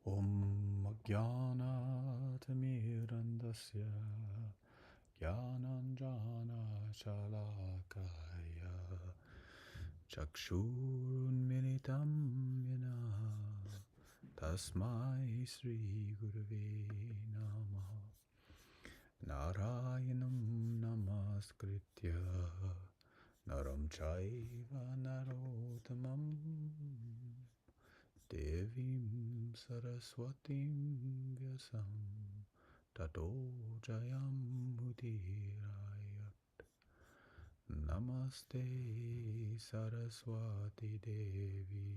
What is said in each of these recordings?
Om Jnana-timirandasya Jnananjana Shalakaya Chakshurunmilitam Yena Tasmai Sri Gurave Namaha Narayanam Namaskritya Naram Chaiva Narottamam Devim Saraswatim Vyasam Tato Jayam Mudirayat Namaste Saraswati Devi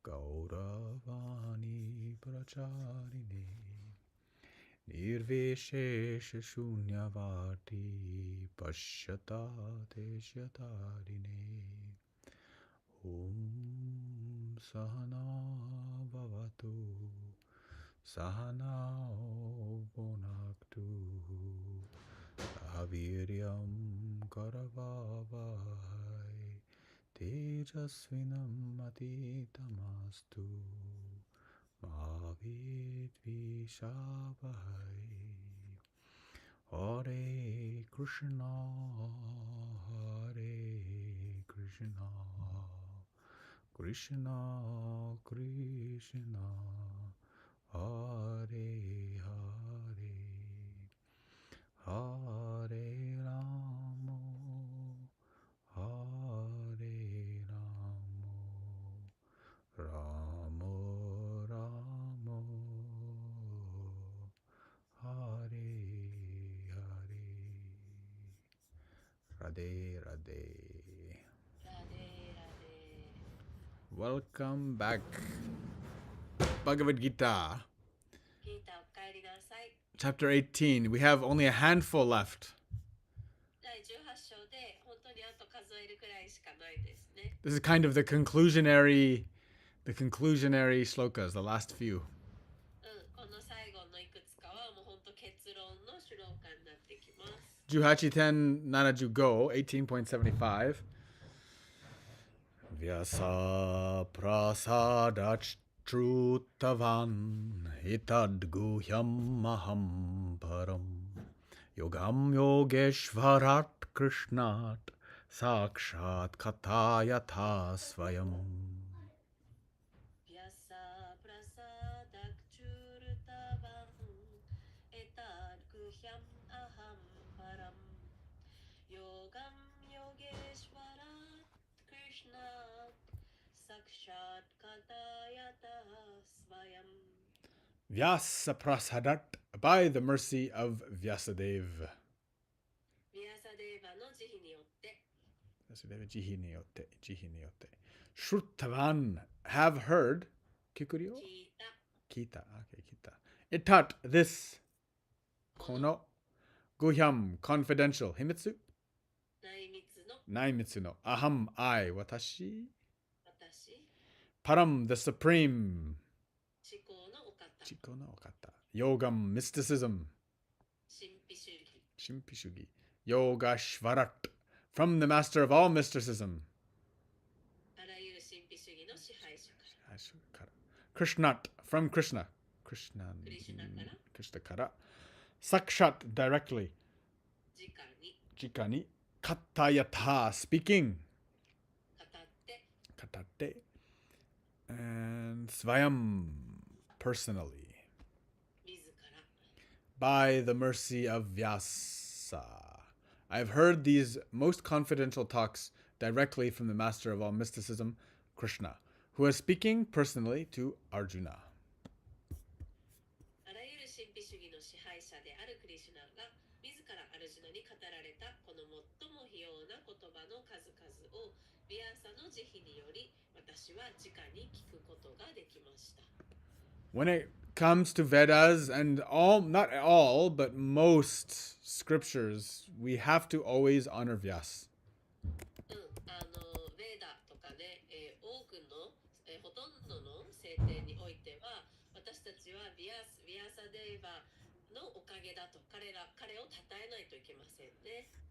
Gauravani Pracharine Nirvishesha Shunyavati Pashyata Teshatarine Om Sahana Bhavatu Sahana Bhunaktu Aviryam Karavavai Tejasvinam Atitamastu Mavidvishavai Hare Krishna Hare Krishna Krishna Krishna Hare Hare Hare Ramo Hare Ramo Ramo Ramo Hare Hare Radhe Radhe Welcome back. Bhagavad Gita. Chapter 18. We have only a handful left. This is kind of the conclusionary shlokas, the last few. 18.75. Vyasa prasadachrutavan itad guhyam maham param yogam yogeshvarat krishnat sakshat katayatha svayam. Vyasa prasadachrutavan itad guhyam aham param yogam yogeshvarat krishnat sakshat katayatha svayam. Vyasa prasadat, by the mercy of Vyasadeva. Vyasadeva no jihi ni yotte. Vyasadeva jihi ni yotte. Jihi ni yotte. Shrutavan, have heard. Kikuri o? Kita. Okay, kita. Itat, this. Kono. Guhyam, confidential. Himitsu? Naimitsu no. Aham, I. Watashi. Param, the supreme. Chiko no okata. Yogam, mysticism. Shimpishugi. Yogashvarat, from the master of all mysticism. Krishnat, from Krishna. Krishna kara. Sakshat, directly. Jikani. Katayatha, speaking. Katate. And Svayam, personally. By the mercy of Vyasa. I have heard these most confidential talks directly from the master of all mysticism, Krishna, who is speaking personally to Arjuna. When it comes to Vedas and all, not all, but most scriptures, we have to always honor Vyas.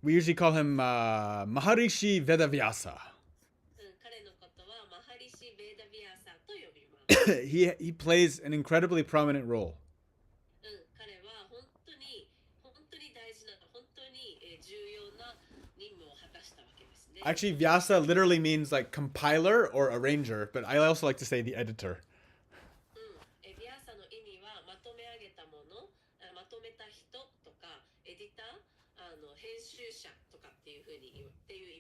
We usually call him Maharishi Vedavyasa. he plays an incredibly prominent role. 彼は本当に大事な本当に重要な任務を果たしたわけですね。Actually, Vyasa literally means like compiler or arranger, but I also like to say the editor. ビアサの意味はまとめ上げたもの、まとめた人とか、エディター、編集者とかっていう意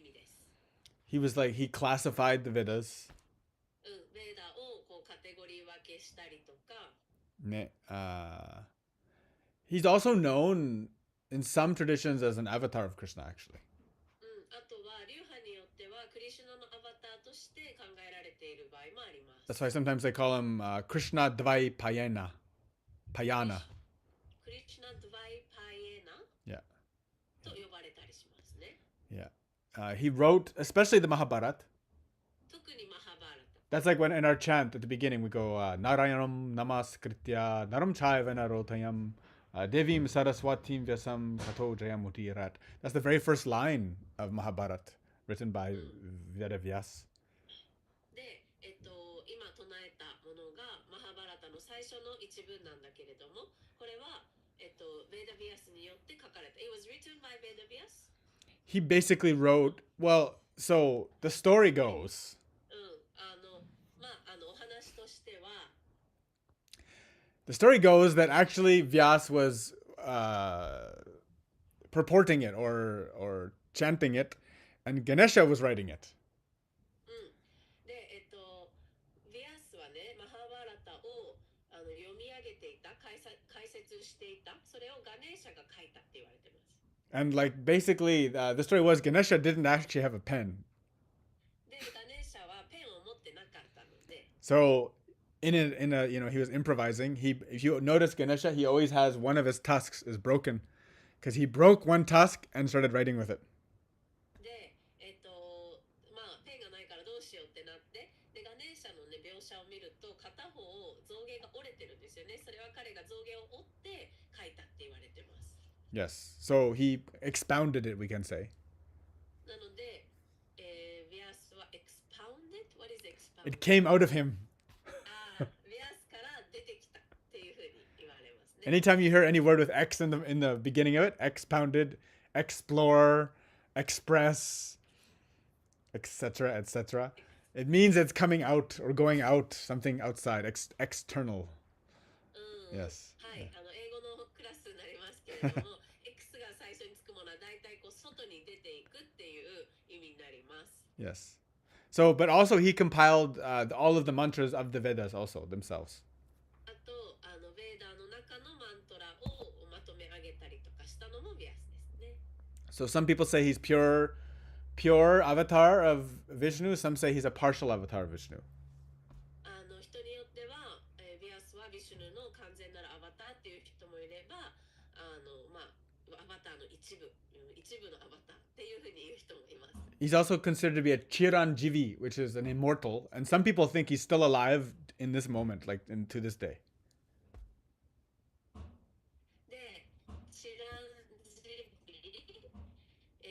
味です。He was like, he classified the Vedas. ベーダをこうカテゴリー分けしたりとか。ね、he's also known in some traditions as an avatar of Krishna, actually. あとは流派によってはクリシュナのアバターとして考えられている場合もあります。That's why sometimes they call him Krishna Dvai Payana. Payana. Krishna Dvai Payana? Yeah. と呼ばれたりしますね。Yeah. He wrote, especially the Mahabharata. 特にマハバラタ。That's like when in our chant at the beginning we go Narayanam Namaskritya Naram Chaiva Narotayam Devim Saraswatim Vyasam Kato Jayamuti Rat. That's the very first line of Mahabharata written by Vedavyas. で、今唱えたものがマハバラタの最初の一文なんだけれども、これはベダビアスによって書かれた。It was written by Vedavyas. He basically wrote, well, so the story goes. お話としては The story goes that actually Vyas was purporting it or chanting it, and Ganesha was writing it. で、ビアスはね、マハバラタを読み上げていた、解説していた、それをガネーシャが書いたって言われてます。And like basically, the story was Ganesha didn't actually have a pen. で、ガネーシャはペンを持ってなかったので。So in a he was improvising. If you notice Ganesha, he always has one of his tusks is broken, because he broke one tusk and started writing with it. で、ペンがないからどうしようってなって、でガネーシャのね描写を見ると片方象牙が折れてるんですよね。それは彼が象牙を折って書いたって言われてます。Yes. So he expounded it, we can say. なので、ビアスは expounded? What is expounded? It came out of him. Anytime you hear any word with X in the beginning of it, expounded, explore, express, etc., etc., it means it's coming out or going out, something outside, external. Yes. はい、英語のクラスになりますけれども、X が最初につくものはだいたいこう外に出ていくっていう意味になります。Yes. So, but also he compiled all of the mantras of the Vedas also themselves. あと、ベーダーの中のマントラをまとめ上げたりとかしたのもビアスですね。So some people say he's pure avatar of Vishnu. Some say he's a partial avatar of Vishnu. 人によっては、ビアスはビシュヌの完全なるアバターっていう人もいれば、アバターの一部のアバターっていうふうに言う人もいます。He's also considered to be a Chiranjivi, which is an immortal, and some people think he's still alive in this moment, like to this day. で、チランジビ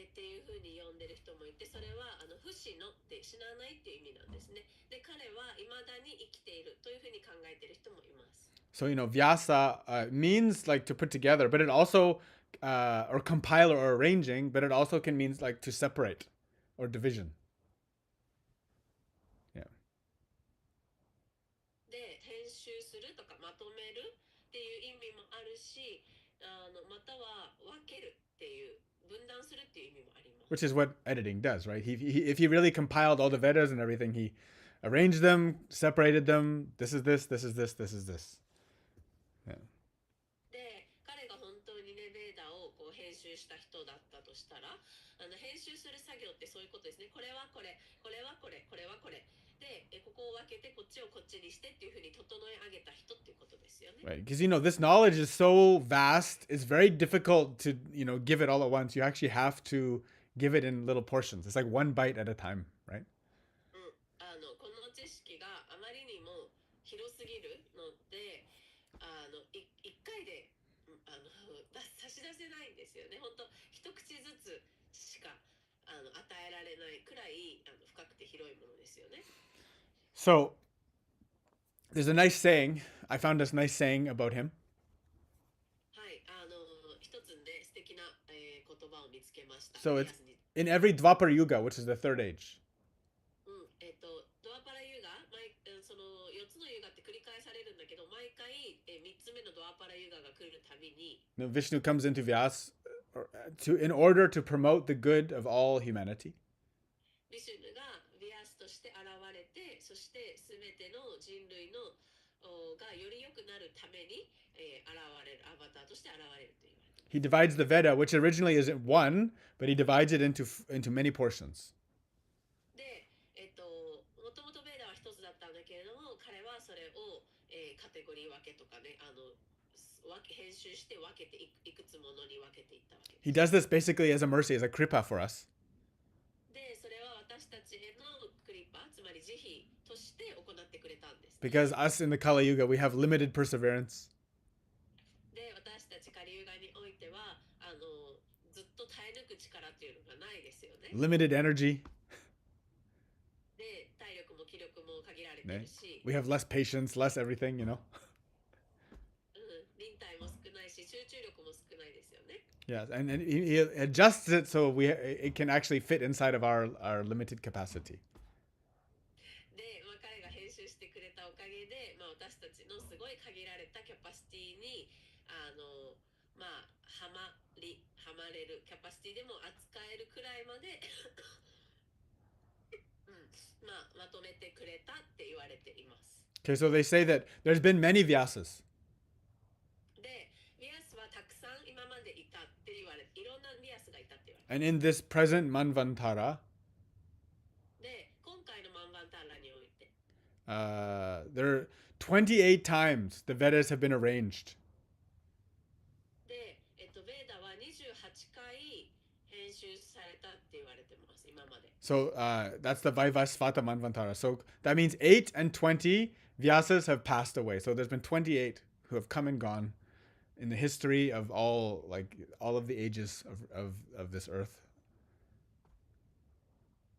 っていうふうに呼んでる人もいて、それは不死のって死なないっていう意味なんですね。で、彼は未だに生きているというふうに考えている人もいます。So, Vyasa means like to put together, but it also, or compile or arranging, but it also can mean like to separate or division. Yeah. で、編集するとかまとめるっていう意味もあるし、または分けるっていう分断するっていう意味もあります。Which is what editing does, right? If he really compiled all the Vedas and everything, he arranged them, separated them. This is this, this is this, this is this. Yeah. で、彼が本当にね、ベーダをこう編集した人だったとしたら、編集する作業ってそういうことですね。これはこれ、これはこれ、これはこれ。で、ここを分けてこっちをこっちにしてっていうふうに整え上げた人っていうことですよね。Right, because this knowledge is so vast, it's very difficult to give it all at once. You actually have to give it in little portions. It's like one bite at a time, right? この知識があまりにも広すぎるので、一回で差し出せないんですよね。本当一口ずつしか与えられないくらい深くて広いものですよね。So, there's a nice saying. I found this nice saying about him. はい、一つね、素敵な、言葉を見つけました。 So イエ it's スに in every Dwapara Yuga, which is the third age. ドアパラユガ、その4つのユガって繰り返されるんだけど、毎回、3つ目のドアパラユガが来るたびに、Vishnu comes into Vyas in order to promote the good of all humanity. ビシュヌがビアスとして現れて、そしてすべての人類のがより良くなるために、現れるアバターとして現れるという。He divides the Veda, which originally isn't one, but he divides it into many portions. で、もともとベーダは一つだったんだけれども、彼はそれを、カテゴリー分けとかね、編集して分けていくつものに分けていったわけです。He does this basically as a mercy, as a kripa for us. で、それは私たちへのクリパ、つまり慈悲として行ってくれたんです。Because us in the Kali Yuga, we have limited perseverance. で、私たちカリユガにおいては、ずっと耐え抜く力っていうのがないですよね。Limited energy. で、体力も気力も限られてるし、We have less patience, less everything, you know. 忍耐も少ないし、集中力も少ないですよね。Yes, and he adjusts it so it can actually fit inside of our limited capacity. で、彼が編集してくれたおかげで、私たちのすごい限られたキャパシティにはまれるキャパシティでも扱えるくらいまでまとめてくれたって言われています。Okay, so they say that there's been many Vyasas. で、ビアスはたくさん今までいたって言われて、いろんなビアスがいたって言われて。And in this present Manvantara, で、今回のマンバンターラにおいて、there are 28 times the Vedas have been arranged. で、ベーダは28回編集されたって言われてます、今まで。So that's the Vaivasvata Manvantara. So that means 8 and 20 Vyasas have passed away. So there's been 28 who have come and gone in the history of all of the ages of this earth.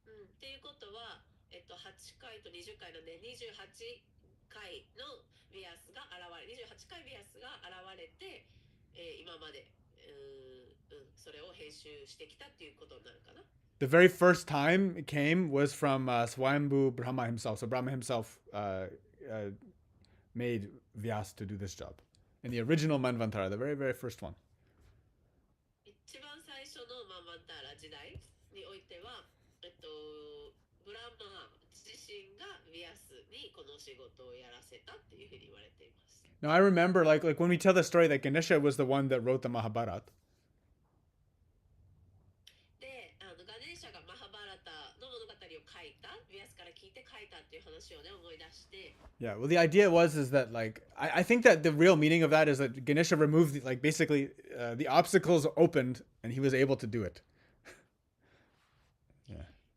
っていうことは、8回と20回なんで28回のビアスが現れ、28回ビアスが現れて、今までそれを編集してきたっていうことになるかな。The very first time it came was from Swayambhu Brahma himself. So Brahma himself made Vyas to do this job. In the original Manvantara, the very, very first one. 一番最初のマンバンターラ時代においては、ブラマ自身がビアスにこの仕事をやらせたっていうふうに言われています。Now I remember like when we tell the story that Ganesha was the one that wrote the Mahabharata. で、ガネーシャがマハバラタの物語を書いた、ビアスから聞いて書いたっていう話をね、思い出して。Yeah, well the idea is that like I think that the real meaning of that is that Ganesha removed basically the obstacles opened and he was able to do it.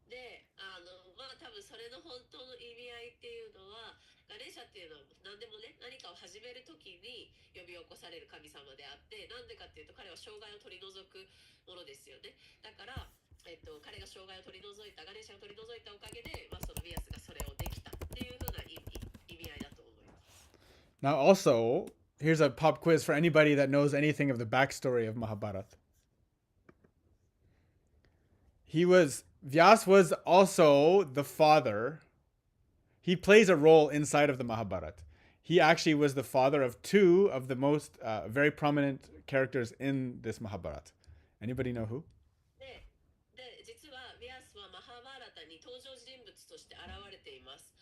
で、多分それの本当の意味合いっていうのは、ガネーシャっていうのは何でもね、何かを始めるときに呼び起こされる神様であって、なんでかっていうと彼は障害を取り除くものですよね。だから、彼が障害を取り除いた、ガネーシャを取り除いたおかげで、そのビアスがそれをできたっていうふうな意味合いだと思います。Now also, here's a pop quiz for anybody that knows anything of the backstory of Mahabharata. Vyas was also the father. He plays a role inside of the Mahabharata. He actually was the father of two of the most very prominent characters in this Mahabharata. Anybody know who? で、実はビアスはマハバラタに登場人物として現れています。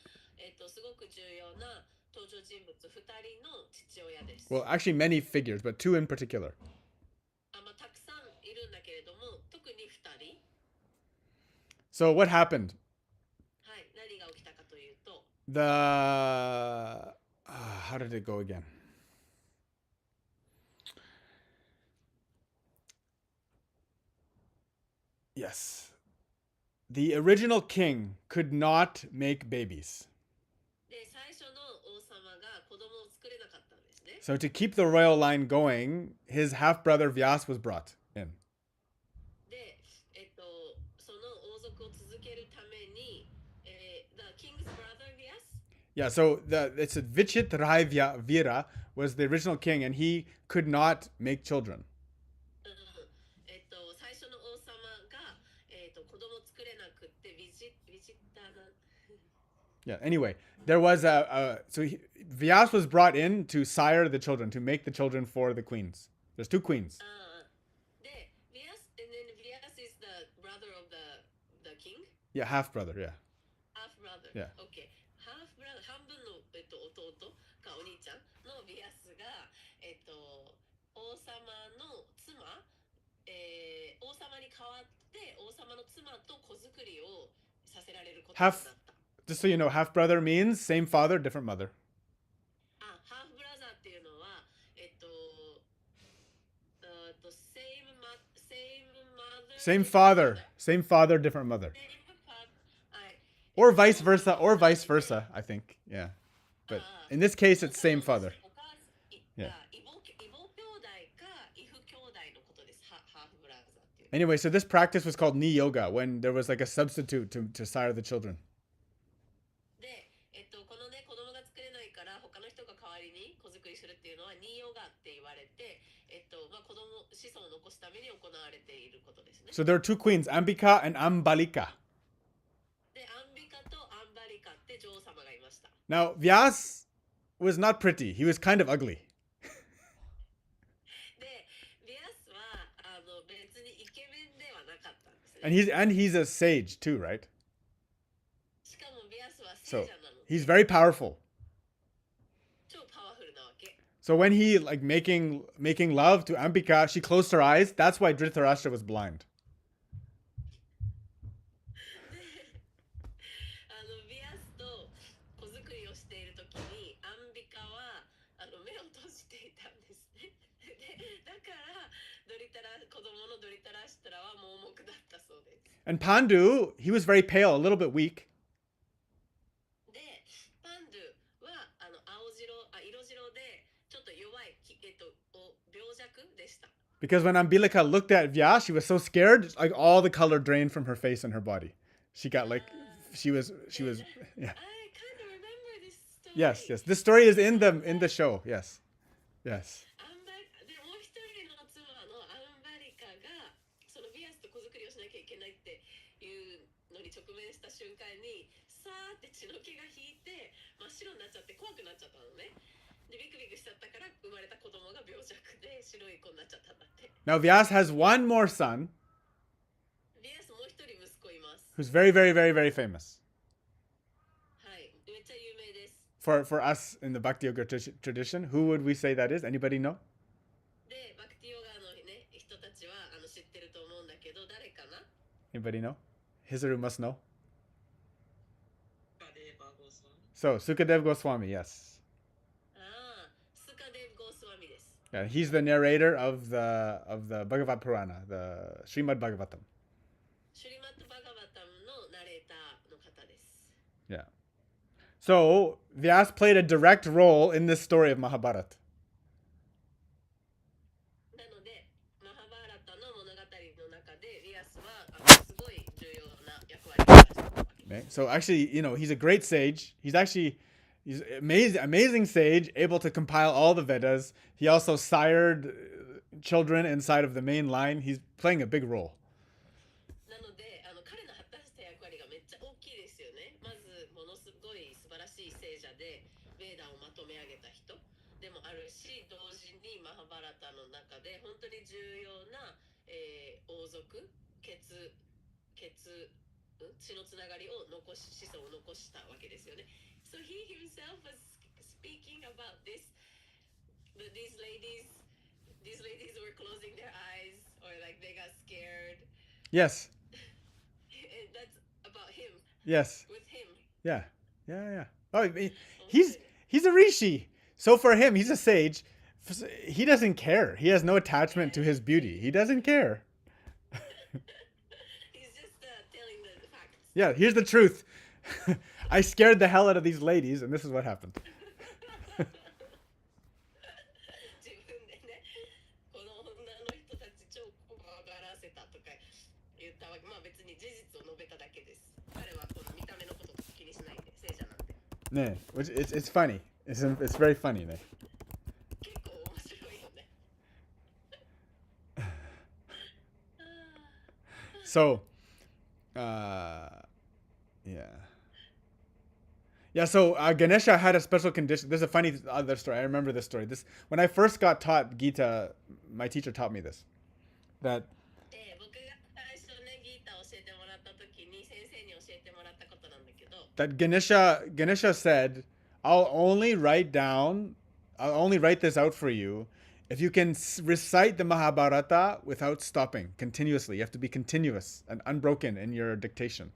すごく重要な登場人物2人の父親です。Well, actually many figures, but two in particular. たくさんいるんだけれども、特に2人。So what happened? はい、何が起きたかというと。How did it go again? Yes. The original king could not make babies. で、最初の王様が子供を作れなかったんですね。So to keep the royal line going, his half-brother Vyas was brought in. で、その王族を続けるために、the king's brother Vyas? Yeah, so it's a Vichitraivya Vira was the original king, and he could not make children. 最初の王様が、子供作れなくってビジッターが Yeah. Anyway, there was Vyas was brought in to sire the children, to make the children for the queens. There's two queens. で、and then Vyas is the brother of the king? Yeah, half brother. Yeah. Half brother. Yeah. Okay. Half brother 半分の、弟かお兄ちゃんのビアスが、王様の妻、王様に代わって王様の妻と子作りをさせられることになった。Just so you know, half brother means same father, different mother. ハーフブラザーっていうのは、same father, different mother. Or vice versa, I think. Yeah. But in this case, it's same father. Yeah. Anyway, so this practice was called Ni Yoga, when there was like a substitute to sire the children. So there are two queens, Ambika and Ambalika. Now, Vyas was not pretty. He was kind of ugly. And he's a sage too, right? So he's very powerful. So when he like making love to Ambika, she closed her eyes. That's why Dhritarashtra was blind. And Pandu, he was very pale, a little bit weak. Because when Ambilika looked at Vyas, she was so scared, like all the color drained from her face and her body. She got like, she was, yeah. I kind of remember this story. Yes. This story is in the show. Yes. でビクビクしちゃったから生まれた子供が病弱で白い子になっちゃったんだって。Now Vyas has one more son. ビアスもう一人息子います。Who's very, very, very, very famous. はい、めっちゃ有名です。For us in the Bhakti Yoga tradition, who would we say that is? Anybody know? で、バクティヨガのね人たちは知ってると思うんだけど誰かな？ Anybody know? Hizaru must know. So Sukadev Goswami, yes. Yeah, he's the narrator of the Bhagavad Purana, the Srimad Bhagavatam. Yeah. So Vyas played a direct role in this story of Mahabharata. Okay. So actually, he's a great sage. He's amazing sage, able to compile all the Vedas. He also sired children inside of the main line. He's playing a big role. So he himself was speaking about this. These ladies were closing their eyes or like they got scared. Yes. That's about him. Yes. With him. Yeah. Oh, he's a rishi. So for him, he's a sage. He doesn't care. He has no attachment to his beauty. He doesn't care. He's just telling the facts. Yeah, here's the truth. I scared the hell out of these ladies, and this is what happened. ね, which it's funny. It's very funny ね。結構面白いよね。So, yeah. Yeah, so Ganesha had a special condition. There's a funny other story. I remember this story. When I first got taught Gita, my teacher taught me this. That で、僕が最初ね、ギータを教えてもらった時に先生に教えてもらったことなんだけど、that Ganesha said, I'll only write this out for you if you can recite the Mahabharata without stopping continuously. You have to be continuous and unbroken in your dictation.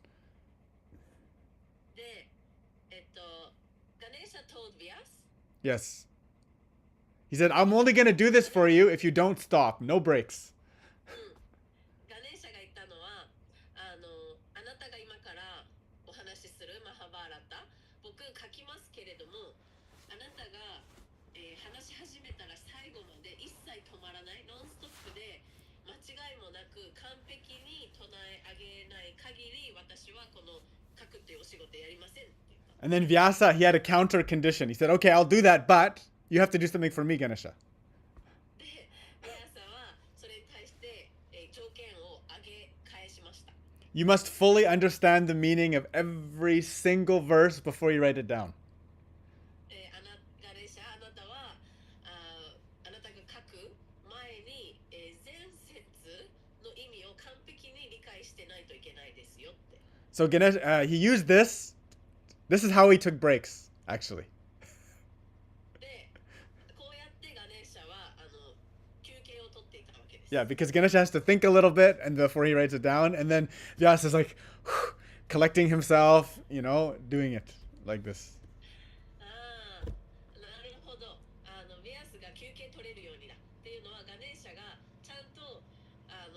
で、ガネーシャ told Vyas Yes. He said, I'm only going to do this for you if you don't stop. No breaks. ガネーシャが言ったのは、あなたが今からお話しするマハバーラタ、僕書きますけれども、あなたが、話し始めたら最後まで一切止まらない、ノンストップで間違いもなく完璧に唱え上げない限り、私はこの書くっていうお仕事やりませんって言った。And then Vyasa, he had a counter condition. He said, okay, I'll do that, but you have to do something for me, Ganesha. で、ヴィアサはそれに対して、条件を上げ返しました。You must fully understand the meaning of every single verse before you write it down. ガネーシャ、あなたはあなたが書く前に、全節の意味を完璧に理解してないといけないですよって。So Ganesh, he used this. This is how he took breaks, actually. で、こうやってガネーシャは休憩を取っていたわけです。 Yeah, because Ganesha has to think a little bit and before he writes it down, and then Vyasa is like collecting himself, doing it like this. ああ、なるほど。ヴィアスが休憩取れるようにだっていうのは、ガネーシャがちゃんと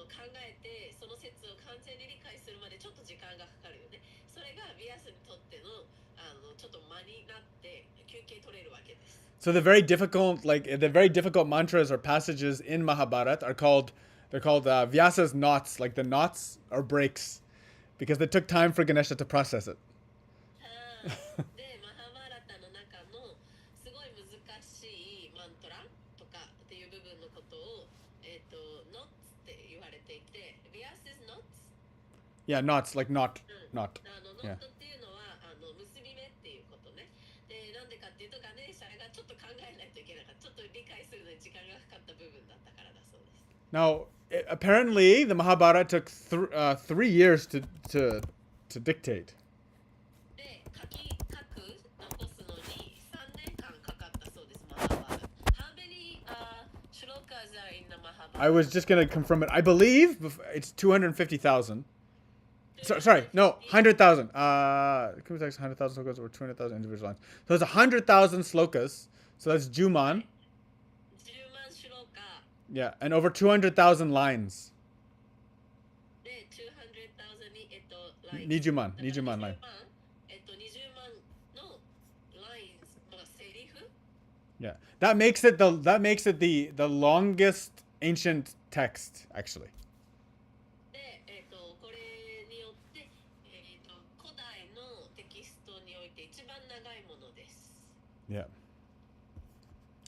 考えて、その説を完全に理解するまでちょっと時間がかかるよね。それがヴィアスにとってのちょっと間になって休憩取れるわけです。So the very difficult mantras or passages in Mahabharata are called Vyasa's knots, like the knots or breaks, because it took time for Ganesha to process it. で、マハバーラタの中のすごい難しいマントラとかっていう部分のことを、ノッツって言われていて、ヴィアス is knots? Yeah, knots, like knot. ノッ Knot. トっていうのは結び目っていうことね。で、なんでかっていうと、ガネーシャがちょっと考えないといけなかった。ちょっと理解するのに時間がかかった部分だったからだそうです。Now, apparently, the Mahabharata took 3 years to dictate. で、残すのに3年間かかったそうです、マハバーラタ。How many shlokas are in the Mahabharata? I was just going to confirm it. I believe it's 250,000. Sorry, no, 100,000. Kumita takes 100,000 slokas or 200,000 individual lines. So it's 100,000 slokas. So that's Juman. 10万シュローカ Yeah, and over 200,000 lines. で200,000にライン。 20万 line. 20万のラインのセリフ。 Yeah, that makes it the longest ancient text actually. で、これによって、古代のテキストにおいて一番長いものです。Yeah,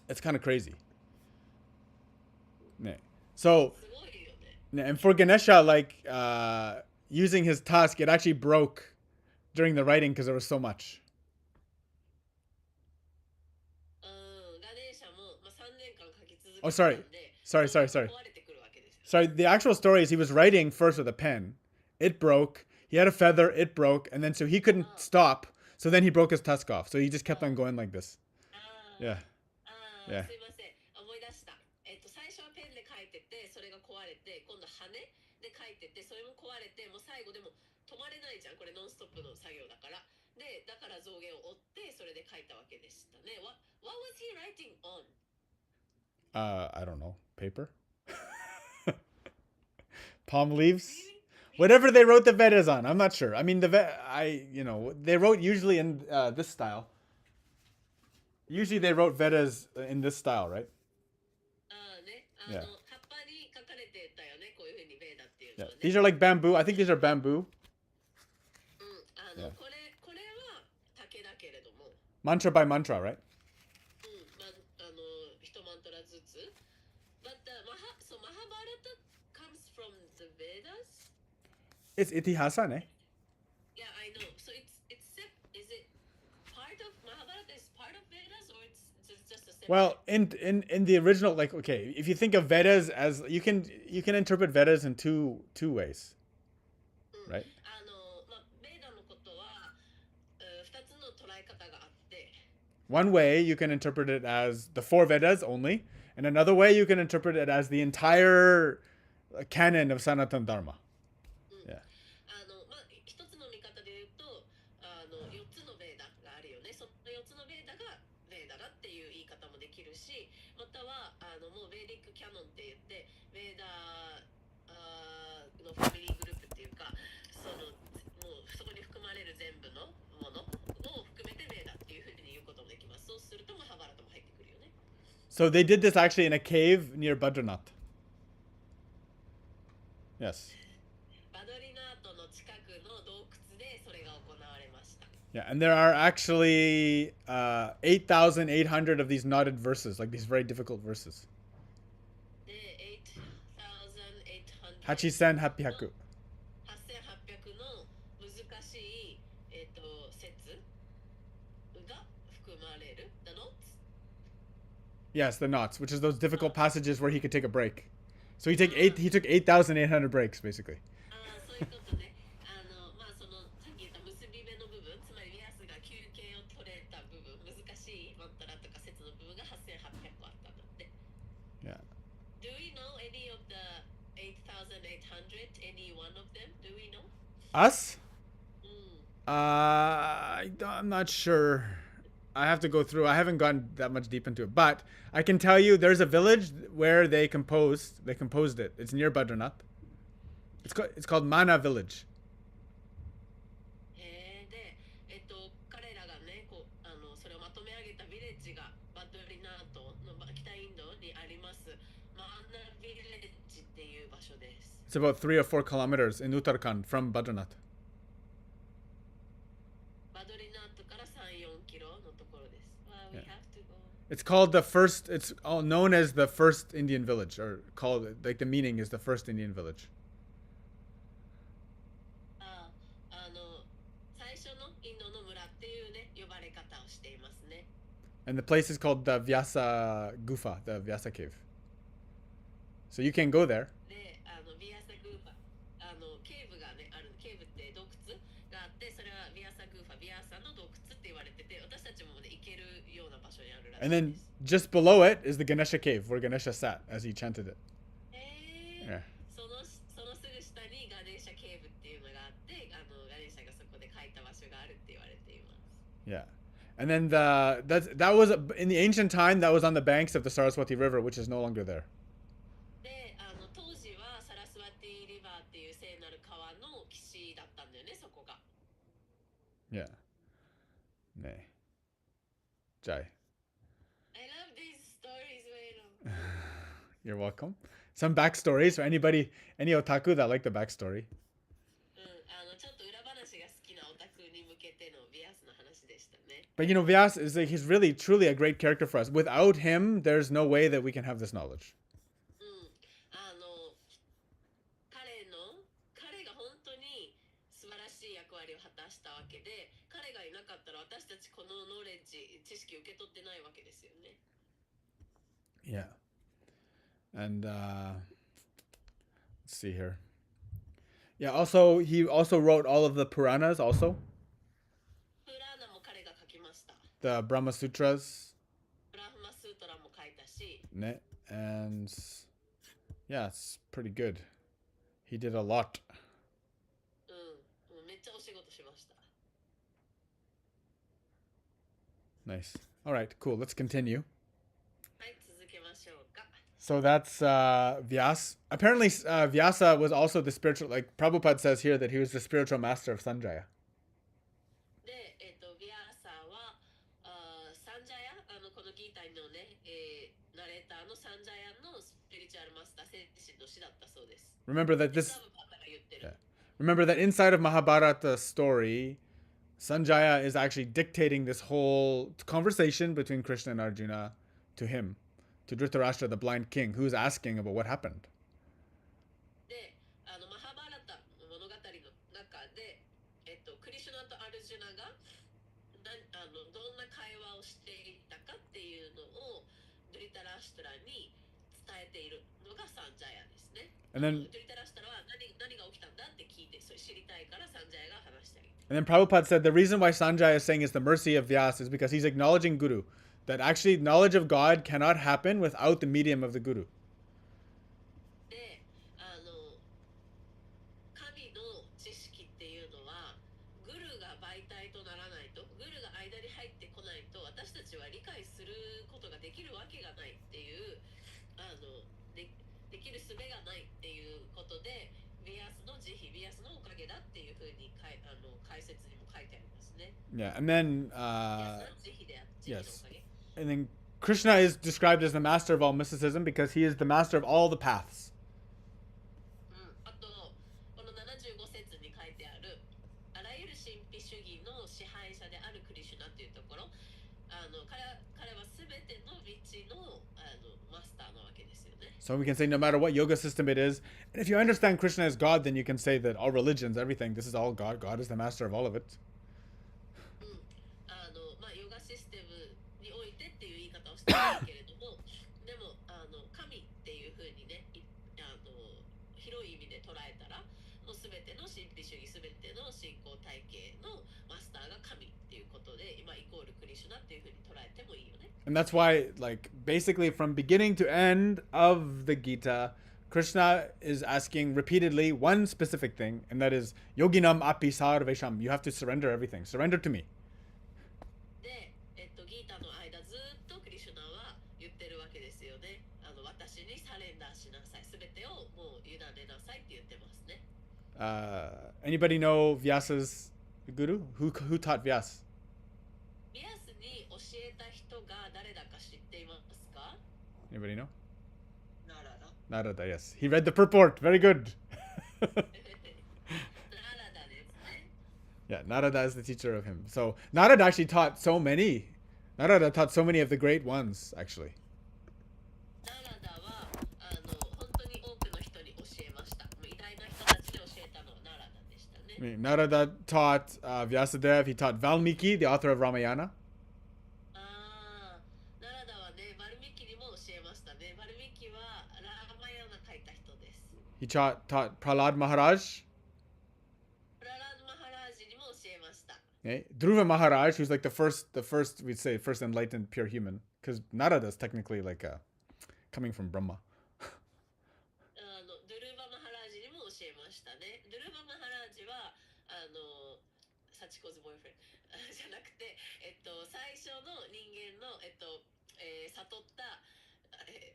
it's kind of crazy. So, すごいよね。and for Ganesha, like using his tusk, it actually broke during the writing because there was so much. ガネーシャも、3年間書き続け Oh, てた sorry. んで、 Sorry. 壊れてくるわけですよ。 Sorry, the actual story is he was writing first with a pen. It broke. He had a feather. It broke. And then so he couldn't stop. So then he broke his tusk off. So he just kept on going like this. あー Yeah. あー Yeah. すいません、思い出した。最初はペンで書いてて、それが壊れて、今度羽で書いてて、それも壊れて、もう最後でも止まれないじゃん。これノンストップの作業だから。で、だから象牙を折って、それで書いたわけでしたね。What was he writing on? I don't know. Paper? Palm leaves? Whatever they wrote the Vedas on. I'm not sure. I mean, they wrote usually in this style. Usually they wrote Vedas in this style, right? ね、Yeah. 葉っぱに書かれてたよね、こういうふうにベーダっていう Yeah. のはね。 These are like bamboo. I think these are bamboo. うん、Yeah. これは竹だけれども、Mantra by mantra, right? 一マントラずつ。But so Mahabharata comes from the Vedas? It's itihasa, ne? Yeah, I know. So is it part of Mahabharata is part of Vedas or it's just a separate? Well, in the original, like, okay, if you think of Vedas as you can interpret Vedas in two ways, right? ベーダのことは2つの捉え方があって。One way you can interpret it as the four Vedas only, and another way you can interpret it as the entire canon of Sanatana Dharma. Yeah. 一つの見方で言うと4つのベーダがあるよね。その4つのベーダがベーダだっていう言い方もできるし、またはもうベーディックキャノンって言ってベーダのファミリーグループっていうか、もうそこに含まれる全部のものを含めてベーダっていうふうに言うこともできます。そうするとマハバラタも入ってくるよね。So they did this actually in a cave near Badrinath. Yes. バドリナートの近くの洞窟でそれが行われました。Yeah, and there are actually 8,800 of these knotted verses, like these very difficult verses. で、8,800 Hachisen Happyaku. 8,800の難しい、説が含まれる。The notes? Yes, the knots, which is those difficult passages where he could take a break. So he took 8,800 breaks, basically. そういうことね。そのさっき言った結び目の部分、つまりヴィアスが休憩を取れた部分、難しいマンタラとか説の部分が8,800個あったんだって。Yeah. Do we know any of the 8,800? Any one of them? Do we know? Us? I'm not sure. I have to go through. I haven't gone that much deep into it, but I can tell you there's a village where they composed it. It's near Badrinath. It's called Mana Village. で、彼らがね、それをまとめ上げたヴィレッジがバドリナートの北インドにあります。マンナヴィレッジっていう場所です。It's about 3 or 4 kilometers in Uttarakhand from Badrinath. バドリナートから3、4キロのところです。We Yeah. have to go. It's called the first. It's all known as the first Indian village, or called like the meaning is the first Indian village. 最初のインドの村っていうね、呼ばれ方をしていますね。And the place is called the Vyasa Gufa, the Vyasa cave. So you can go there. で、ビアサグーファ、ケーブがね、ある、ケーブって洞窟があって、それはビアサグーファ、ビアサの洞窟って言われてて、私たちもね、行けるような場所にあるらしい And で then す。just below it is the Ganesha cave, where Ganesha sat as he chanted it. Yeah. そのすぐ下にガネーシャケーブっていうのがあって、ガネーシャがそこで書いた場所があるって言われています。Yeah. And then that was in the ancient time, that was on the banks of the Saraswati River, which is no longer there. で、当時はサラスワティリバーっていう聖なる川の岸だったんだよね、そこが。Yeah. Nay. Jai. I love these stories, Wayno. You're welcome. Some backstories for any otaku that like the backstory. ちょっと裏話が好きなオタクに向けてのビアスの話でしたね。But Vyas is he's really truly a great character for us. Without him, there's no way that we can have this knowledge. 彼が本当に素晴らしい役割を果たしたわけで、彼がいなかったら私たちこのノレッジ、知識を受け取ってないわけですよね。Yeah. And let's see here. Yeah, also he also wrote all of the Puranas also. プラーナも彼が書きました。The Brahma Sutras. ブラフマスートラも書いたし。Ne? And yeah, it's pretty good. He did a lot. めっちゃお仕事しました。Nice. All right, cool. Let's continue. はい、続けましょうか。So that's Vyas. Apparently, Vyasa was also the spiritual, like Prabhupada says here that he was the spiritual master of Sanjaya. で、ビアサは、サンジャヤ、このギータのね、ナレーターのサンジャヤのスピリチュアルマスター、聖子の師だったそうです。Remember that 多分パパが言ってる。Remember that inside of Mahabharata story, Sanjaya is actually dictating this whole conversation between Krishna and Arjuna to him, to Dhritarashtra, the blind king, who's asking about what happened. で、マハバラタの物語の中で、クリシュナとアルジュナがどんな会話をしていたかっていうのをドリタラシュトラに伝えているのがサンジャヤですね。And then, ドリタラシュトラは何が起きたんだって聞いて、それ知りたいからサンジャヤが話してあげる。and then Prabhupada said the reason why Sanjaya is saying it's the mercy of Vyasa is because he's acknowledging Guru. That actually knowledge of God cannot happen without the medium of the Guru. で、神の知識っていうのはグルが媒体とならないと、グルが間に入ってこないと私たちは理解することができるわけがないっていうできる術がないっていうことで、ビアスの慈悲、ビアスのおかげだっていうふうに解説にも書いてありますね。Yeah, and then ビアスの慈悲であって慈悲の yes, おかげ。and then Krishna is described as the master of all mysticism because he is the master of all the paths. あとこの75節に書いてあるあらゆる神秘主義の支配者であるクリシュナっていうところ、彼はすべての道のマスターなわけですよね。 So we can say no matter what yoga system it is, and if you understand Krishna as God, then you can say that all religions, everything, this is all God. God is the master of all of it. ヨガシステムにおいてっていう言い方をしてるけれどもでも神っていうふうにね広い意味で捉えたらもう全ての神秘主義全ての信仰体系のマスターが神っていうことで今イコールクリシュナっていうふうに捉えてもいいよね。 And that's why, like, basically from beginning to end of the Gita, Krishna is asking repeatedly one specific thing, and that is yoginam api sarvesham. You have to surrender everything. Surrender to me. で、ギータの間ずっとクリシュナは言ってるわけですよね。私にサレンダーしなさい。すべてをもう委ねなさいって言ってますね。Anybody know Vyasa's guru? Who taught Vyas? ビアスに教えた人が誰だか知っていますか？ Anybody know? ナラダ。Narada, yes. He read the purport. Very good. ナラダですね。Yeah, Narada is the teacher of him. So Narada actually taught so many. Narada taught so many of the great ones, actually. ナラダは本当に多くの人に教えました。もう偉大な人たちに教えたのはナラダでしたね。I mean, Narada taught Vyasadeva. He taught Valmiki, the author of Ramayana. ナラダはね、バルミキにも教えましたね。バルミキはラーマヤナ書いた人です。He taught Prahlad Maharaj. プララード・マハラージにも教えました。Okay? Dhruva Maharaj, who's like the first, we'd say, first enlightened pure human. Because Narada is technically like coming from Brahma. ドゥルーバ・マハラージにも教えましたね。ドゥルーバ・マハラージはサチコズ・ボーイフレンドじゃなくて、最初の人間の、悟った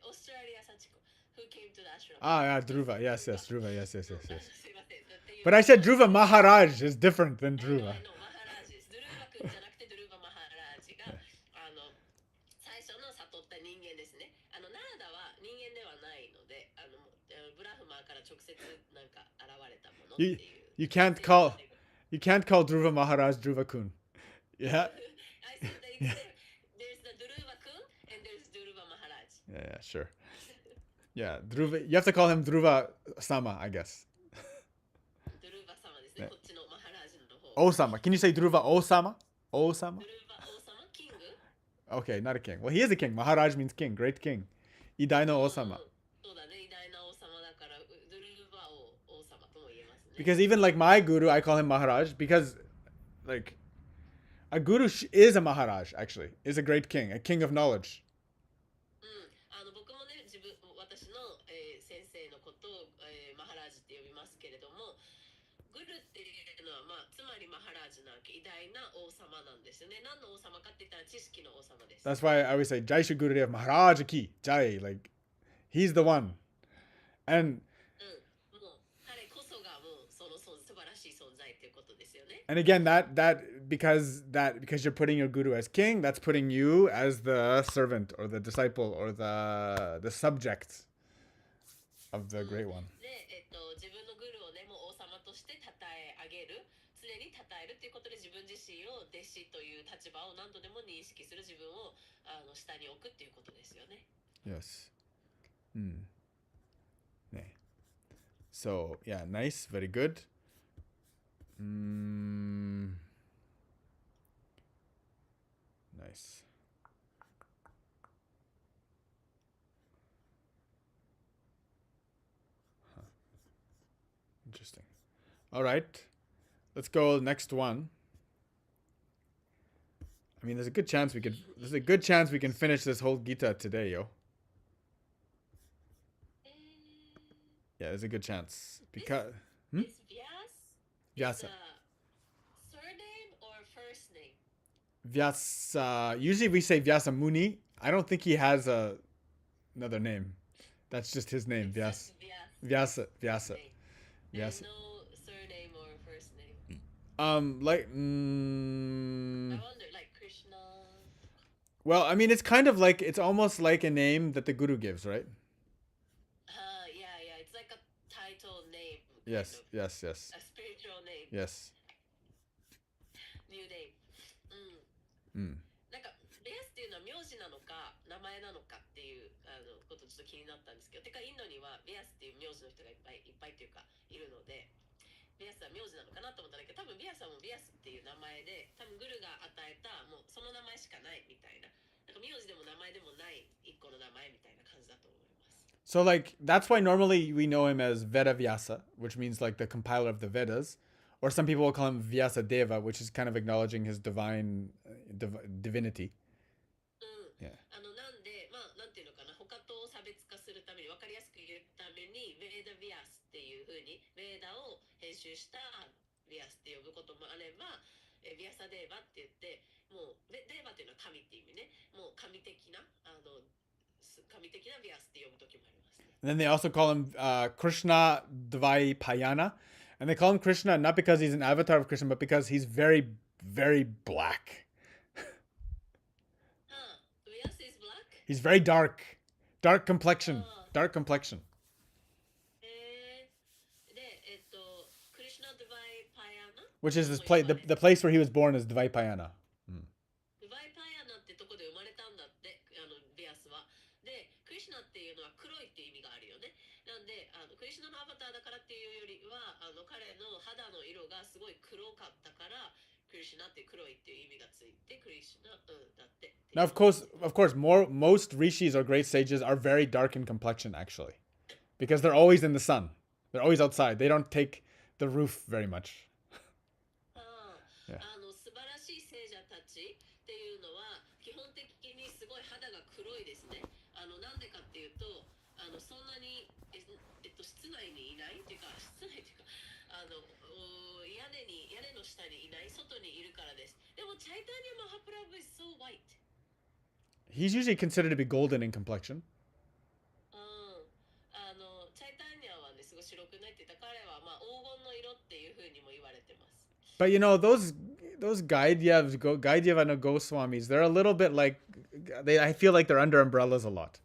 オーストラリアサチコ who came to the ashram. Yeah, Dhruva. Yes, Dhruva. Yes. すいません。っていう But I said Dhruva Maharaj is different than Dhruva. マハラージです。ドゥルーバ君じゃなくてドゥルーバ・マハラージが最初の悟った人間ですね。ナラダは人間ではないので、ブラフマーから直接なんか現れたものっていう。You can't call Dhruva Maharaj Dhruva Kun. Yeah. I said that there's the Dhruva Kun and there's Dhruva Maharaj. Yeah, sure. Yeah, Dhruva. You have to call him Dhruva Sama, I guess. ドゥルーバ様ですね。ねこっちのマハラージの方。 Osama. Can you say Dhruva Osama? Osama? ドゥルーバ王様キング Okay, not a king. Well, he is a king. Maharaj means king, great king. Idai no Osama. そうだね、偉大な王様だから、ドゥルーバ王様とも言えますね。 Because even like my guru, I call him Maharaj because, like, a guru is a Maharaj, actually, is a great king, a king of knowledge. 僕もね、私の、先生のことを、マハラージって呼びますけれども、グルっていうのは、つまりマハラージなわけ、偉大な王様なんですよね。何の王様かって言ったら知識の王様です。 That's why I always say Jai Shri Gurudev Maharaj Ki Jai. Like, he's the one. And もう彼こそがもうその素晴らしい存在っていうことですよね。 and again because you're putting your guru as king, that's putting you as the servant or the disciple or the subject of the great one. で、自分のグルをね、もう王様として称え上げる。つ常に称えるということで自分自身を弟子という立場を何度でも認識する自分を下に置くっていうことですよね。Yes. So, yeah, nice, very good. Nice. Interesting. All right. Let's go next one. I mean, there's a good chance we can finish this whole Gita today, yo. Yeah, there's a good chance because Is Vyas Vyasa. Surname or first name? Vyasa. Usually we say Vyasa Muni. I don't think he has another name. That's just his name, Vyasa. Vyasa. Vyasa. There's no surname or first name. I wonder, like Krishna. Well, I mean, it's almost like a name that the guru gives, right? Yeah. It's like a title name. Yes. A spiritual name. Yes. New name. なんかベースっていうのは名字なのか名前なのかっていうことちょっと気になったんですけど、てかインドにはベアスっていう名字の人がいっぱいっていうかいるので、ベアスは名字なのかなと思ったんだけど、多分ベアスはもうベアスっていう名前で、多分グルが与えたもうその名前しかないみたいな、なんか名字でも名前でもない一個の名前みたいな感じだと思います。So, like, that's why normally we know him as Veda Vyasa, which means like the compiler of the Vedas. Or some people will call him Vyasa Deva, which is kind of acknowledging his divinity. なんで、まあ、なんていうのかな、他と差別化するために、分かりやすく言うために、ベーダ・ビアスっていうふうに、ベーダを編集したビアスって呼ぶこともあれば、ビアサデーバって言って、もう、デーバっていうのは神っていう意味ね、もう神的なビアスって呼ぶときもありますね。And then they also call him Krishna Dvaipayana. And they call him Krishna not because he's an avatar of Krishna, but because he's very, very black. Vyas is black? He's very dark. Dark complexion. Dark complexion. で、Krishna Dvaipayana? Which is this place, the place where he was born is Dvaipayana. ドバイパヤナってとこで生まれたんだって、ビアスは。で、クリシュナっていうのは黒いっていう意味があるよね。なんで、クリシュナのアバターだからっていうよりは、彼の肌の色がすごい黒かったから、クリシュナって黒いっていう意味がついて、クリシュナ、だって。Now, of course, most rishis or great sages are very dark in complexion, actually, because they're always in the sun. They're always outside. They don't take the roof very much. 素晴らしい聖者たちっていうのは基本的にすごい肌が黒いですね。なんでかっていうと、そんなに室内にいないっていうか、屋根の下にいない、外にいるからです。でもチャイタニア・マハプラブ is so white. He's usually considered to be golden in complexion. チャイタニアはね、すごい白くないって言った彼は、まあ、黄金の色っていうふうにも言われてます。But you know, those Gaidyeva and Goswamis, they're a little bit like I feel like they're under umbrellas a lot.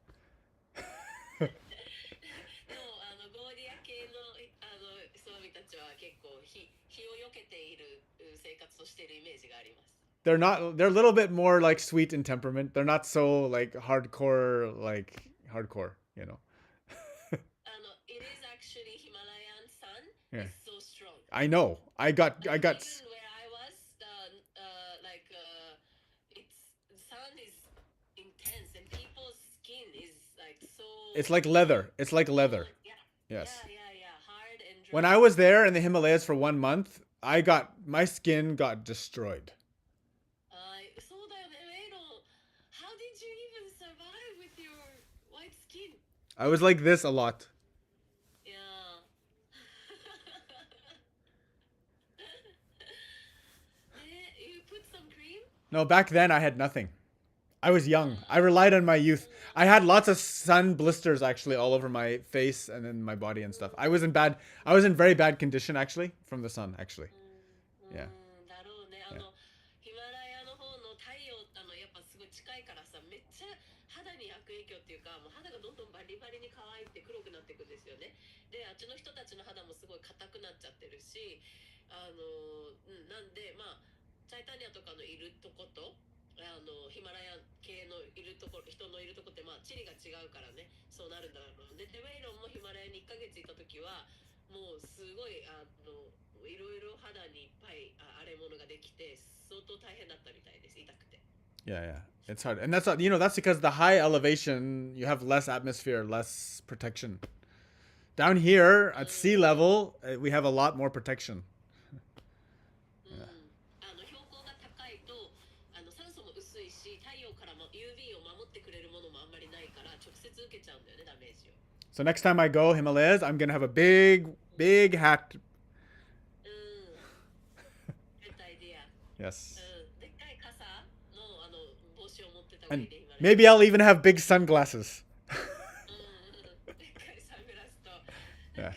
でもゴーディア系のスワミたちは結構日をよけている生活をしているイメージがあります。They're a little bit more like sweet in temperament. They're not so like hardcore, you know. It is actually Himalayan sun. Yeah. It's so strong. I know. I got. Even where I was, it's sun is intense and people's skin is like so. It's like leather. It's like leather. Yeah. Yes. Yeah. Hard and dry. When I was there in the Himalayas for 1 month, my skin got destroyed. そうだよね、メイロン。How did you even survive with your white skin? I was like this a lot. Yeah. You put some cream? No, back then I had nothing. I was young. I relied on my youth. I had lots of sun blisters actually all over my face and then my body and stuff. I was in very bad condition actually from the sun actually. Yeah. だろうね。ヒマラヤの方の太陽やっぱすごい近いからさ、めっちゃ肌に悪影響っていうか、もう肌がどんどんバリバリに乾いて黒くなっていくんですよね。で、あっちの人たちの肌もすごい硬くなっちゃってるし、なんでチャイタニアとかのいるとことヒマラヤ系のいるところ人のいるとこって地理が違うからねそうなるんだろう。でウェイロンもヒマラヤに1ヶ月いた時はもうすごいいろいろ肌にいっぱい荒れ物ができて相当大変だったみたいです。痛くて。Yeah, it's hard, and that's because the high elevation you have less atmosphere, less protection. Down here at sea level, we have a lot more protection. 標高が高いと酸素も薄いし太陽からも UV を守ってくれるものもあんまりないから直接受けちゃうんだよねダメージを。So next time I go Himalayas, I'm gonna have a big hat. Good idea. Yes. でっかい傘の帽子を持ってた方がい And いね。maybe I'll even have big sunglasses. でっかいサングラスと。Yeah.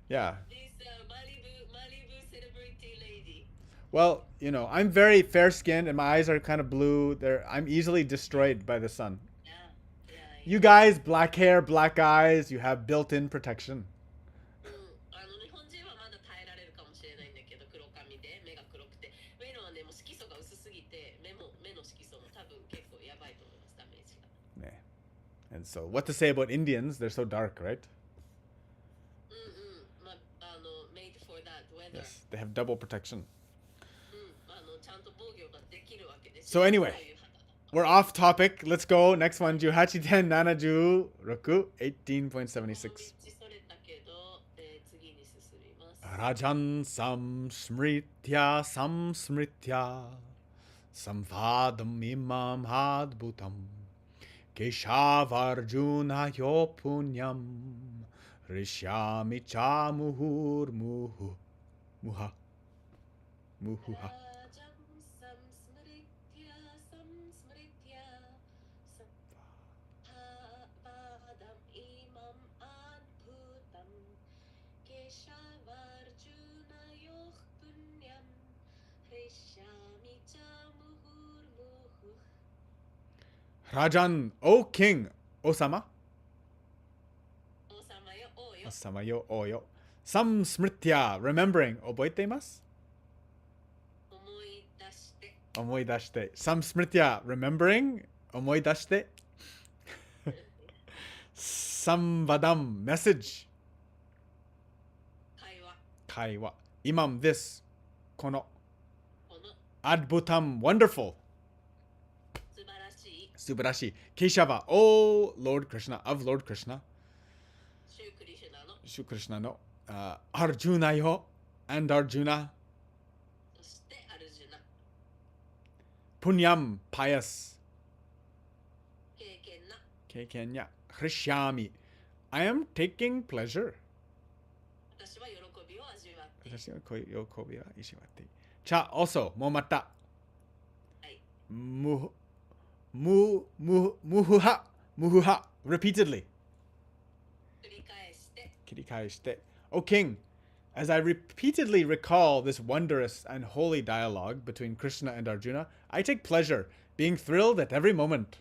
Yeah. This Malibu celebrity lady. Well, I'm very fair-skinned and my eyes are kind of blue. I'm easily destroyed by the sun. Yeah. You guys, black hair, black eyes, you have built-in protection. 日本人はまだ耐えられるかもしれないんだけど黒髪で目が黒くてウェイロンはねもう色素が薄すぎて目の色素も多分結構やばいと思いますダメージが。Yeah. And so, what to say about Indians? They're so dark, right? Made for that weather. Yes, they have double protection. ちゃんと防御ができるわけです。So anyway, we're off topic. Let's go. Next one, 18.76, 18.76. Rajan samsmritya samvadam imam adbhutam keshavarjuna yo punyam rishyami cha muha. Rajan, O King, Osama. Osama yo oyo. Samsmritya, remembering. Oboitemasu? Omoidashite. Samsmritya, remembering. Omoidashite. Samvadam, message. Kaiwa. Imam, this. Kono. Adbhutam, wonderful. Subarashi. Keshava, oh Lord Krishna, of Lord Krishna. Shri Krishna no. Arjuna yo, and Arjuna. Punyam, pious. Kekenya. Hrishyami. I am taking pleasure. Cha, also, momata. Muhuha. Repeatedly. Kirikaeshite. O King, as I repeatedly recall this wondrous and holy dialogue between Krishna and Arjuna, I take pleasure, being thrilled at every moment.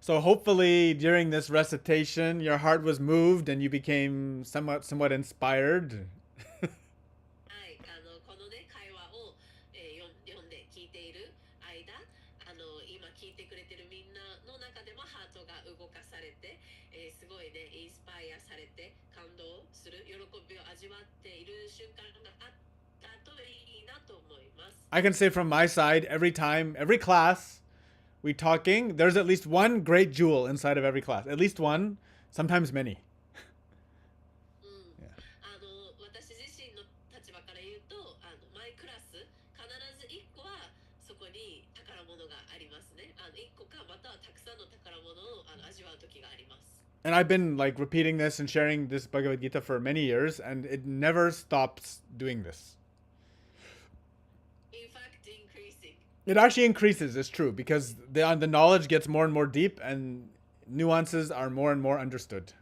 So hopefully during this recitation, your heart was moved and you became somewhat inspired. I can say from my side, every time, every class, we talking, there's at least one great jewel inside of every class. At least one, sometimes many. And I've been repeating this and sharing this Bhagavad Gita for many years, and it never stops doing this. It actually increases, it's true, because the knowledge gets more and more deep and nuances are more and more understood.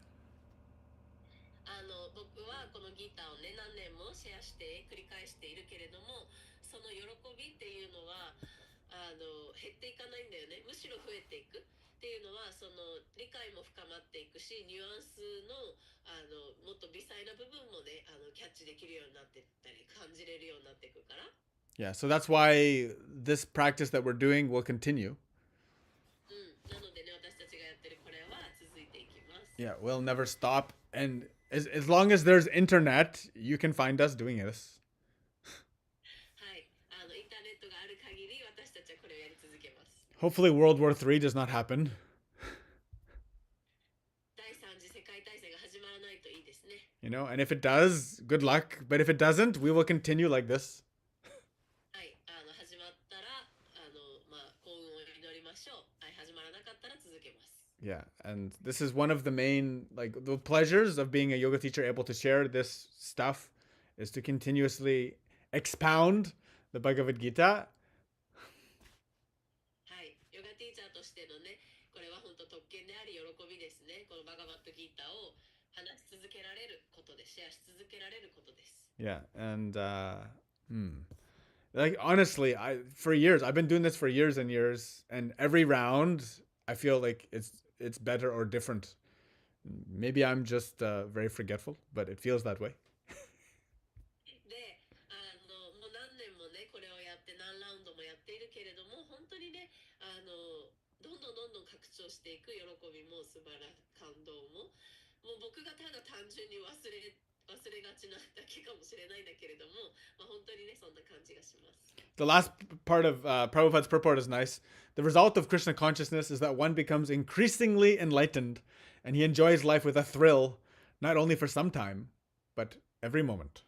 増えていくっていうのは、その理解も深まっていくし、ニュアンスのもっと微細な部分もね、キャッチできるようになってったり、感じれるようになっていくから。Yeah, so that's why this practice that we're doing will continue. なのでね、私たちがやってるこれは続いていきます。Yeah, we'll never stop. And as long as there's internet, you can find us doing this. はい、インターネットがある限り、私たちはこれをやり続けます。Hopefully, World War III does not happen. 第三次世界大戦が始まらないといいですね。You know, and if it does, good luck. But if it doesn't, we will continue like this. はい、始まったら、幸運を祈りましょう。はい、始まらなかったら続けます。Yeah, and this is one of the main, like, the pleasures of being a yoga teacher, able to share this stuff, is to continuously expound the Bhagavad Gita. はい、ヨガティーチャーとしてのね、これは本当特権であり喜びですね。このバガバッドギーターを話し続けられることで、シェアし続けられることです。Yeah, and like honestly, for years I've been doing this for years and years, and every round I feel like it's better or different. Maybe I'm just very forgetful, but it feels that way. で、もう何年もね、これをやって何ラウンドもやっているけれども、本当にね、どんどんどんどん拡張していく喜びも感動も、もう僕がただ単純に忘れがちなだけかもしれないんだけれども、本当にね、そんな感じがします。The last part of Prabhupada's purport is nice. The result of Krishna consciousness is that one becomes increasingly enlightened, and he enjoys life with a thrill, not only for some time, but every moment.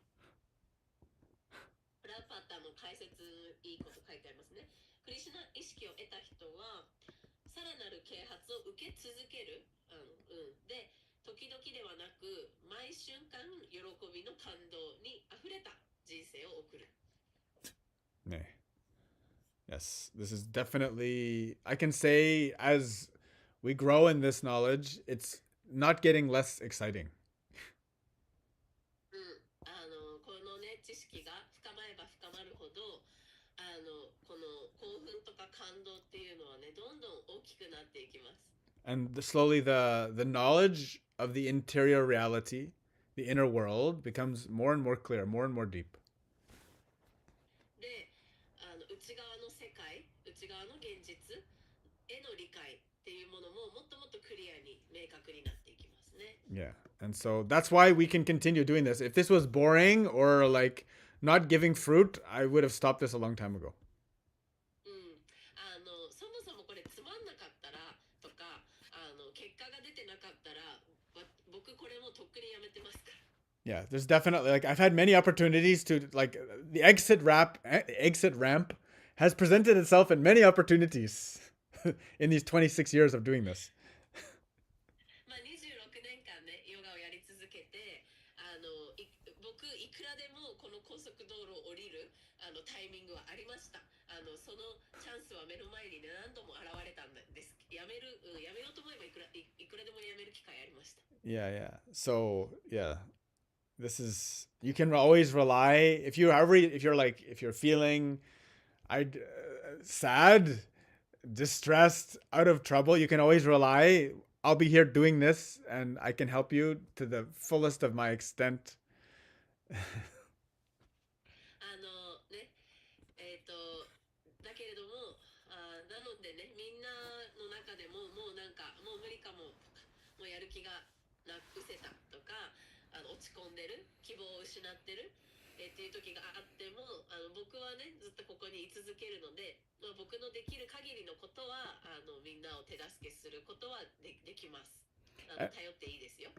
プラパタの解説、いいこと書いてありますね。クリシュナ意識を得た人は、さらなる啓発を受け続ける。で、時々ではなく、毎瞬間、喜びの感動にあふれた人生を送る。Yes, this is definitely, I can say, as we grow in this knowledge, it's not getting less exciting. このね、知識が深まれば深まるほど、この興奮とか感動っていうのはね、どんどん大きくなっていきます。And slowly the knowledge of the interior reality, the inner world, becomes more and more clear, more and more deep. で、内側の世界、内側の現実への理解っていうものももっともっとクリアに明確になっていきますね。Yeah. And so that's why we can continue doing this. If this was boring or like not giving fruit, I would have stopped this a long time ago. そもそもこれつまんなかったらとか、結果が出てなかったら、僕これもとっくにやめてますから。Yeah, there's definitely, like, I've had many opportunities to, like, the exit ramp has presented itself in many opportunities in these 26 years of doing this. 26年間ね、ヨガをやり続けて、僕いくらでもこの高速道路を降りるタイミングはありました。そのチャンスは目の前にね、何度も現れたんです。やめようと思えばいくらでもやめる機会ありました。Yeah, yeah. So, yeah. This is, you can always rely, if you're feeling sad, distressed, out of trouble, you can always rely, I'll be here doing this and I can help you to the fullest of my extent. だけれども、なのでね、みんなの中でももうなんかもう無理かも、もうやる気が失せたとか、落ち込んでる、希望を失ってる、っていう時があっても、僕はねずっとここに居続けるので、僕のできる限りのことはみんなを手助けすることはできます。頼っていいですよ。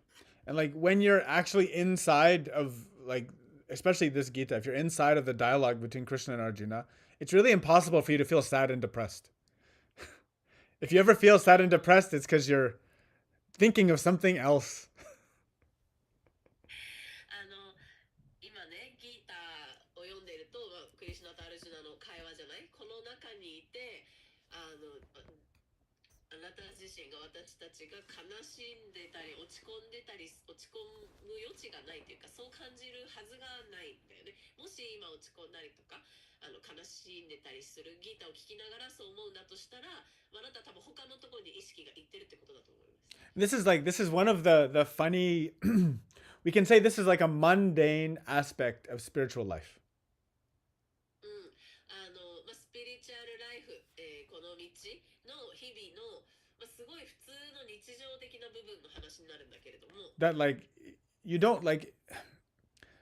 And like when you're actually inside of, like, especially this Gita, if you're inside of the dialogue between Krishna and Arjuna, it's really impossible for you to feel sad and depressed. If you ever feel sad and depressed, it's because you're thinking of something else. 今ね、ギーターを読んでると、クリシュナとアルジュナの会話じゃない？この中にいて、あなた自身が、私たちが悲しんでたり落ち込んでたり、落ち込む余地がないというか、そう感じるはずがないんだよね。もし今落ち込んだりとか悲しんでたりするギータを聞きながらそう思うんだとしたら、あなた多分他のところに意識がいってるってことだと思います。This is one of the funny we can say this is like a mundane aspect of spiritual life. スピリチュアルライフ、この道の日々の、すごい普通の日常的な部分の話になるんだけれども。That like you don't like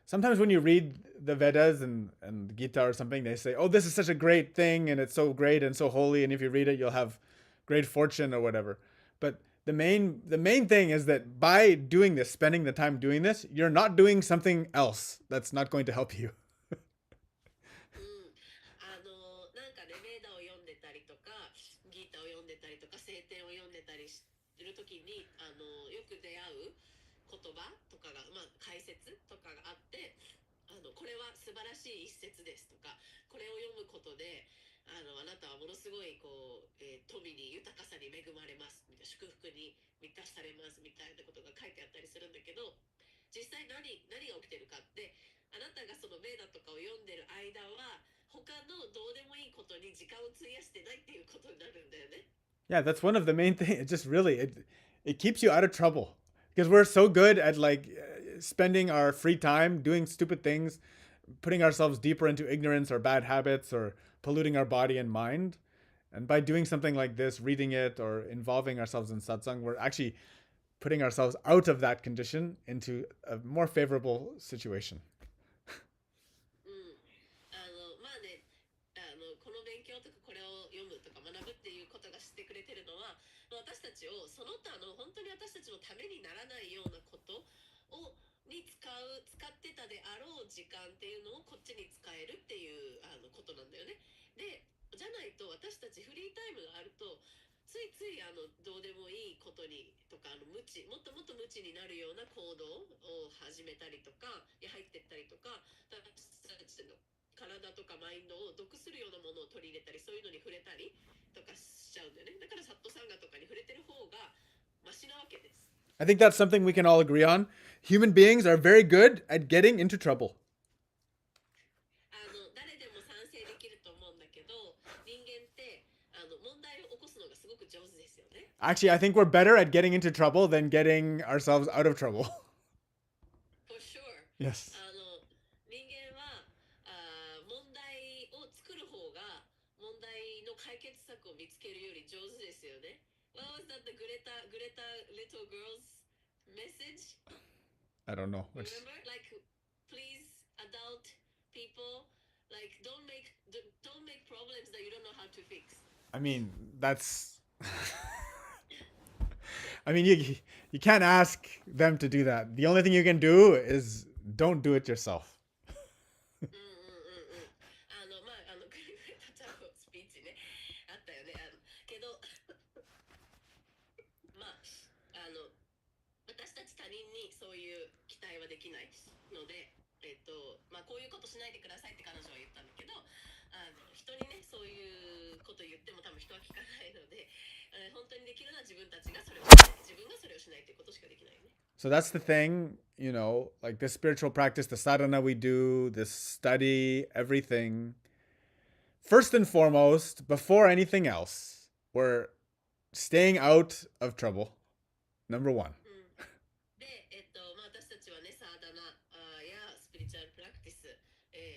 sometimes when you read the Vedas and Gita or something, they say, oh, this is such a great thing and it's so great and so holy, and if you read it, you'll have great fortune or whatever. But the main thing is that by doing this, spending the time doing this, you're not doing something else that's not going to help you. なんかね、メーダを読んでたりとか、ギータを読んでたりとか、聖典を読んでたりするときに、よく出会う言葉とかが、解説とかがあって、これは素晴らしい一節ですとか、これを読むことで、あなたはものすごいこう、富に豊かさに恵まれますみたいな、祝福に満たされますみたいなことが書いてあったりするんだけど、実際何が起きてるかって、あなたがそのベーダとかを読んでる間は他のどうでもいいことに時間を費やしてないっていうことになるんだよね。Yeah, that's one of the main things. It just really it keeps you out of trouble because we're so good at like spending our free time doing stupid things, putting ourselves deeper into ignorance or bad habits or polluting our body and mind. And by doing something like this, reading it or involving ourselves in satsang, we're actually putting ourselves out of that condition into a more favorable situation. この勉強とかこれを読むとか学ぶっていうことがしてくれてるのは、私たちをその他の本当に私たちのためにならないようなことをに使ってたであろう時間っていうのをこっちに使えるっていうことなんだよね。で、じゃないと私たちフリータイムがあるとついついどうでもいいことにとかもっともっと無知になるような行動を始めたりとかに入ってったりとか、私たちの体とかマインドを毒するようなものを取り入れたり、そういうのに触れたりとかしちゃうんだよね。だからサットサンガとかに触れてる方がマシなわけです。I think that's something we can all agree on. Human beings are very good at getting into trouble. 誰でも賛成できると思うんだけど、人間って問題を起こすのがすごく上手ですよね。Actually, I think we're better at getting into trouble than getting ourselves out of trouble. For sure. Yes. 人間は問題を作る方が問題の解決策を見つけるより上手ですよね。What was that the Greta little girl's message? I don't know. Remember, like, please, adult people, like, don't make problems that you don't know how to fix. I mean, that's. I mean, you can't ask them to do that. The only thing you can do is don't do it yourself. グレタちゃんのスピーチね、あったよね。けど、私たち他人にそういう期待はできないので、こういうことしないでくださいって彼女は言ったんだけど、人にね、そういうこと言っても多分人は聞かないので、本当にできるのは自分たちがそれをしない、自分がそれをしないっていうことしかできないね。So that's the thing, like this spiritual practice, the sadhana we do, this study, everything. First and foremost, before anything else, we're staying out of trouble. Number one. で、私たちはね、サーダナやスピリチュアルプラクティス、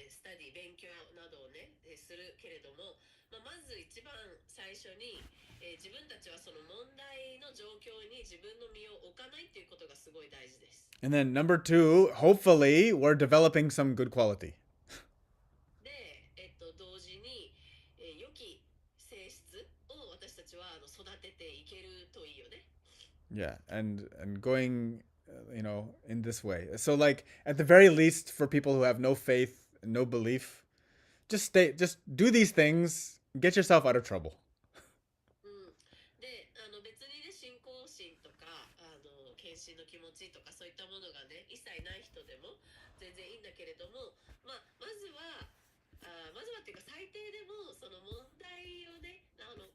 スタディ、勉強などをね、するけれども、まず一番最初に、自分たちはその問題の状況に自分の身を置かないっていうことがすごい大事です。And then number two, hopefully we're developing some good quality. で、同時に、良き性質を私たちは育てていけるといいよね。Yeah, and going, in this way. So like at the very least for people who have no faith, no belief, just do these things, get yourself out of trouble. で、別にね、信仰心とか献身の気持ちとかそういったものがね、一切ない人でも全然いいんだけれども、まずはっていうか最低でもその問題をね、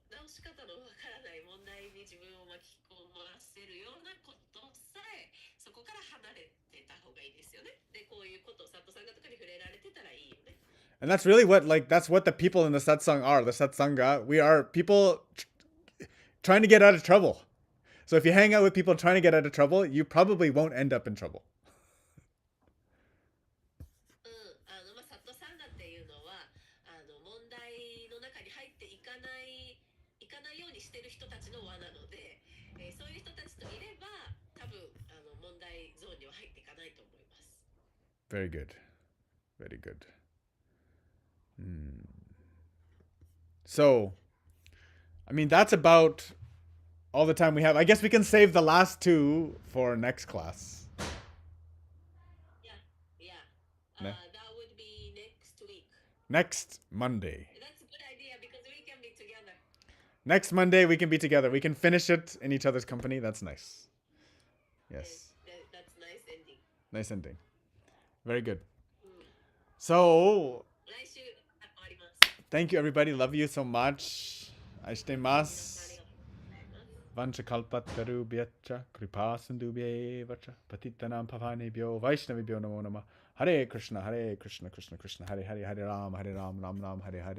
直し方のわからない問題に自分を巻き込ませるようなことさえそこから離れてた方がいいですよね。で、こういうことをサットサンガとかに触れられてたらいいよね。And that's really that's what the people in the satsang are. The satsanga, we are people trying to get out of trouble. So if you hang out with people trying to get out of trouble, you probably won't end up in trouble. まあ、サットサンガっていうのは問題の中に入っていかないようにしてる人たちの輪なので、そういう人たちといれば多分問題ゾーンには入っていかないと思います。Very good. Very good. So, I mean, that's about all the time we have. I guess we can save the last two for next class. Yeah. Ne- That would be next week. Next Monday. That's a good idea because we can be together. Next Monday, we can be together. We can finish it in each other's company. That's nice. Yes. That's nice ending. Nice ending. Very good. So, 来週終わります。thank you, everybody. Love you so much. 愛してま皆す。さんありがとうございます。Vancha kalpattaru bhyacha kripa sindubhye vacha patitanam pavanebhyo vaishnavibhyo namo namah. Hare Krishna, Krishna Krishna, Hare Hare, Hare Ram, Ram Ram, Hare Hare.